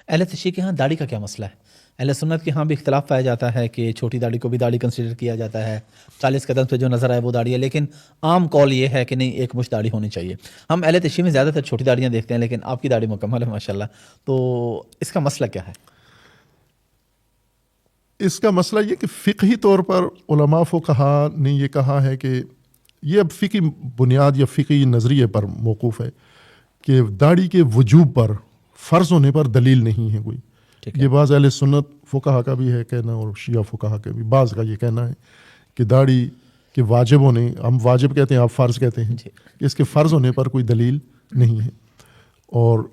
اہل تشیع کے ہاں داڑھی کا کیا مسئلہ ہے؟ اہل سنت کے ہاں بھی اختلاف پایا جاتا ہے کہ چھوٹی داڑھی کو بھی داڑھی کنسیڈر کیا جاتا ہے، 40 قدم پہ جو نظر آئے وہ داڑھی ہے، لیکن عام قول یہ ہے کہ نہیں ایک مشت داڑھی ہونی چاہیے۔ ہم اہل تشیع میں زیادہ تر چھوٹی داڑیاں دیکھتے ہیں، لیکن آپ کی داڑھی مکمل ہے ماشاءاللہ، تو اس کا مسئلہ کیا ہے؟ اس کا مسئلہ یہ کہ فقہی طور پر علماء فقہا نے یہ کہا ہے کہ یہ اب فقہی بنیاد یا فقہی نظریے پر موقوف ہے کہ داڑھی کے وجوب پر، فرض ہونے پر دلیل نہیں ہے کوئی۔ یہ بعض اہل سنت فقہا کا بھی ہے کہنا اور شیعہ فقہا کا بھی بعض کا یہ کہنا ہے کہ داڑھی کے واجب ہونے، ہم واجب کہتے ہیں آپ فرض کہتے ہیں، کہ اس کے فرض ہونے پر کوئی دلیل نہیں ہے۔ اور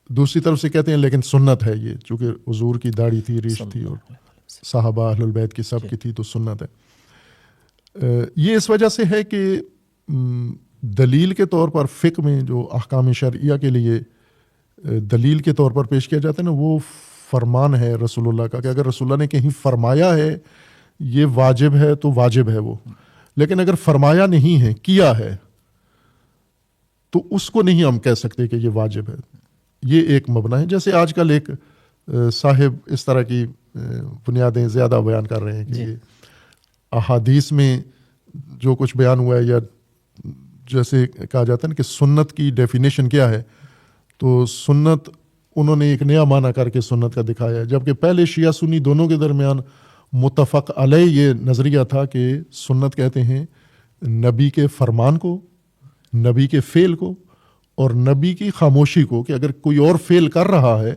دوسری طرف سے کہتے ہیں لیکن سنت ہے یہ، چونکہ حضور کی داڑھی تھی، ریش تھی، اور صحابہ اہل البیت کی سب کی تھی، تو سنت ہے۔ یہ اس وجہ سے ہے کہ دلیل کے طور پر فقہ میں جو احکام شرعیہ کے لیے دلیل کے طور پر پیش کیا جاتا ہے نا، وہ فرمان ہے رسول اللہ کا، کہ اگر رسول اللہ نے کہیں فرمایا ہے یہ واجب ہے تو واجب ہے وہ، لیکن اگر فرمایا نہیں ہے، کیا ہے، تو اس کو نہیں ہم کہہ سکتے کہ یہ واجب ہے۔ یہ ایک مبنی ہے۔ جیسے آج کل ایک صاحب اس طرح کی بنیادیں زیادہ بیان کر رہے ہیں کہ یہ احادیث میں جو کچھ بیان ہوا ہے، یا جیسے کہا جاتا ہے نا کہ سنت کی ڈیفینیشن کیا ہے، تو سنت انہوں نے ایک نیا معنی کر کے سنت کا دکھایا ہے، جبکہ پہلے شیعہ سنی دونوں کے درمیان متفق علیہ یہ نظریہ تھا کہ سنت کہتے ہیں نبی کے فرمان کو، نبی کے فعل کو، اور نبی کی خاموشی کو، کہ اگر کوئی اور فعل کر رہا ہے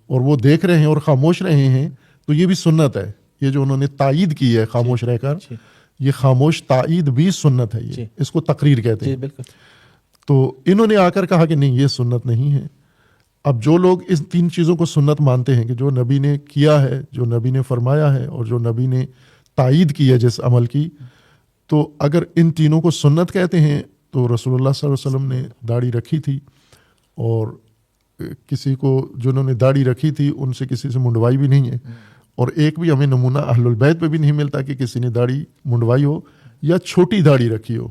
اور وہ دیکھ رہے ہیں اور خاموش رہے ہیں تو یہ بھی سنت ہے۔ یہ جو انہوں نے تائید کی ہے خاموش رہ کر، یہ خاموش تائید بھی سنت ہے، یہ اس کو تقریر کہتے ہیں۔ تو انہوں نے آ کر کہا کہ نہیں یہ سنت نہیں ہے۔ اب جو لوگ اس تین چیزوں کو سنت مانتے ہیں، کہ جو نبی نے کیا ہے، جو نبی نے فرمایا ہے، اور جو نبی نے تائید کی ہے جس عمل کی، تو اگر ان تینوں کو سنت کہتے ہیں تو رسول اللہ صلی اللہ علیہ وسلم نے داڑھی رکھی تھی، اور کسی کو جنہوں نے داڑھی رکھی تھی ان سے کسی سے منڈوائی بھی نہیں ہے، اور ایک بھی ہمیں نمونہ اہل البیت پہ بھی نہیں ملتا کہ کسی نے داڑھی منڈوائی ہو یا چھوٹی داڑھی رکھی ہو۔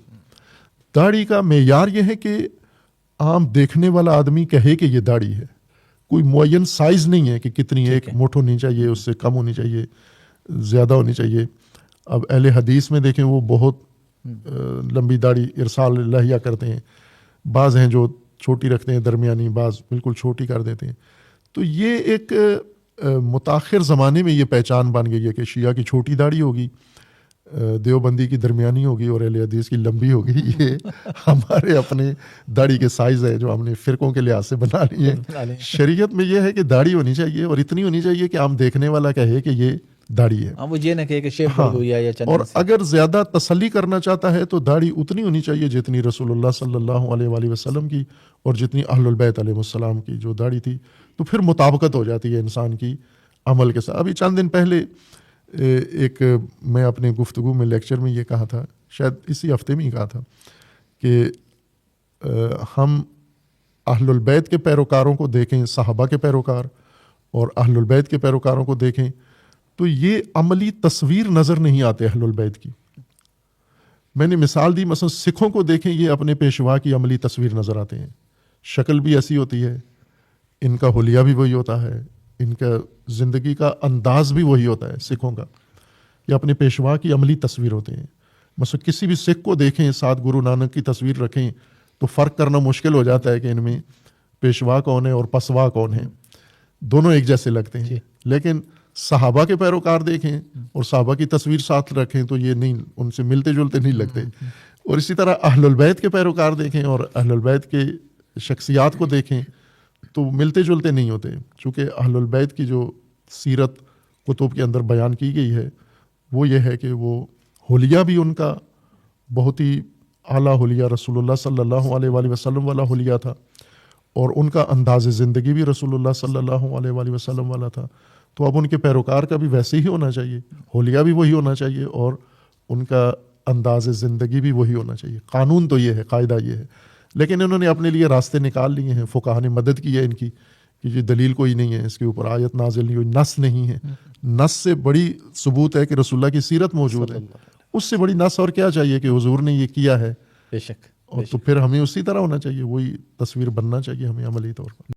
داڑھی کا معیار یہ ہے کہ عام دیکھنے والا آدمی کہے کہ یہ داڑھی ہے، کوئی معین سائز نہیں ہے کہ کتنی، ایک مٹھ ہونی چاہیے، اس سے کم ہونی چاہیے، زیادہ ہونی چاہیے۔ اب اہل حدیث میں دیکھیں وہ بہت لمبی داڑھی ارسال لحیہ کرتے ہیں، بعض ہیں جو چھوٹی رکھتے ہیں درمیانی، بعض بالکل چھوٹی کر دیتے ہیں۔ تو یہ ایک متاخر زمانے میں یہ پہچان بن گئی ہے کہ شیعہ کی چھوٹی داڑھی ہوگی، دیوبندی کی درمیانی ہوگی، اور اہل حدیث کی لمبی ہوگی۔ یہ ہمارے اپنے داڑھی کے سائز ہے جو ہم نے فرقوں کے لحاظ سے بنا لی ہے۔ شریعت میں یہ ہے کہ داڑھی ہونی چاہیے، اور اتنی ہونی چاہیے کہ عام دیکھنے والا کہے کہ یہ داڑھی ہے۔ وہ یہ نہ کہے کہ شیپ ہوئی ہے یا چندن۔ اور اگر زیادہ تسلی کرنا چاہتا ہے تو داڑھی اتنی ہونی چاہیے جتنی رسول اللہ صلی اللہ علیہ وآلہ وسلم کی اور جتنی اہل البیت علیہ السلام کی جو داڑھی تھی، تو پھر مطابقت ہو جاتی ہے انسان کی عمل کے ساتھ۔ ابھی چند دن پہلے ایک میں اپنے گفتگو میں لیکچر میں یہ کہا تھا، شاید اسی ہفتے میں ہی کہا تھا، کہ ہم اہل البیت کے پیروکاروں کو دیکھیں، صحابہ کے پیروکار اور اہل البیت کے پیروکاروں کو دیکھیں، تو یہ عملی تصویر نظر نہیں آتے اہل البیت کی۔ میں نے مثال دی، مثلا سکھوں کو دیکھیں، یہ اپنے پیشوا کی عملی تصویر نظر آتے ہیں، شکل بھی ایسی ہوتی ہے، ان کا حلیہ بھی وہی ہوتا ہے، ان کا زندگی کا انداز بھی وہی ہوتا ہے سکھوں کا، یہ اپنے پیشوا کی عملی تصویر ہوتے ہیں۔ مثلا کسی بھی سکھ کو دیکھیں، ساتھ گرو نانک کی تصویر رکھیں تو فرق کرنا مشکل ہو جاتا ہے کہ ان میں پیشوا کون ہے اور پسوا کون ہے، دونوں ایک جیسے لگتے ہیں۔ لیکن صحابہ کے پیروکار دیکھیں اور صحابہ کی تصویر ساتھ رکھیں تو یہ نہیں، ان سے ملتے جلتے نہیں لگتے۔ اور اسی طرح اہل البیت کے پیروکار دیکھیں اور اہل البیت کے شخصیات کو دیکھیں تو ملتے جلتے نہیں ہوتے، چونکہ اہل البیت کی جو سیرت کتب کے اندر بیان کی گئی ہے وہ یہ ہے کہ وہ حلیہ بھی ان کا بہت ہی اعلیٰ حلیہ رسول اللہ صلی اللہ علیہ وآلہ وسلم والا حلیہ تھا، اور ان کا انداز زندگی بھی رسول اللہ صلی اللہ علیہ وآلہ وسلم والا تھا۔ تو اب ان کے پیروکار کا بھی ویسے ہی ہونا چاہیے، حلیہ بھی وہی ہونا چاہیے، اور ان کا انداز زندگی بھی وہی ہونا چاہیے۔ قانون تو یہ ہے، قاعدہ یہ ہے، لیکن انہوں نے اپنے لیے راستے نکال لیے ہیں، فقہا نے مدد کی ہے ان کی، کہ یہ دلیل کوئی نہیں ہے، اس کے اوپر آیت نازل نہیں ہوئی، نص نہیں ہے۔ نص سے بڑی ثبوت ہے کہ رسول اللہ کی سیرت موجود ہے، اس سے بڑی نص اور کیا چاہیے کہ حضور نے یہ کیا ہے۔ بے شک، اور تو پھر ہمیں اسی طرح ہونا چاہیے، وہی تصویر بننا چاہیے ہمیں عملی طور پر۔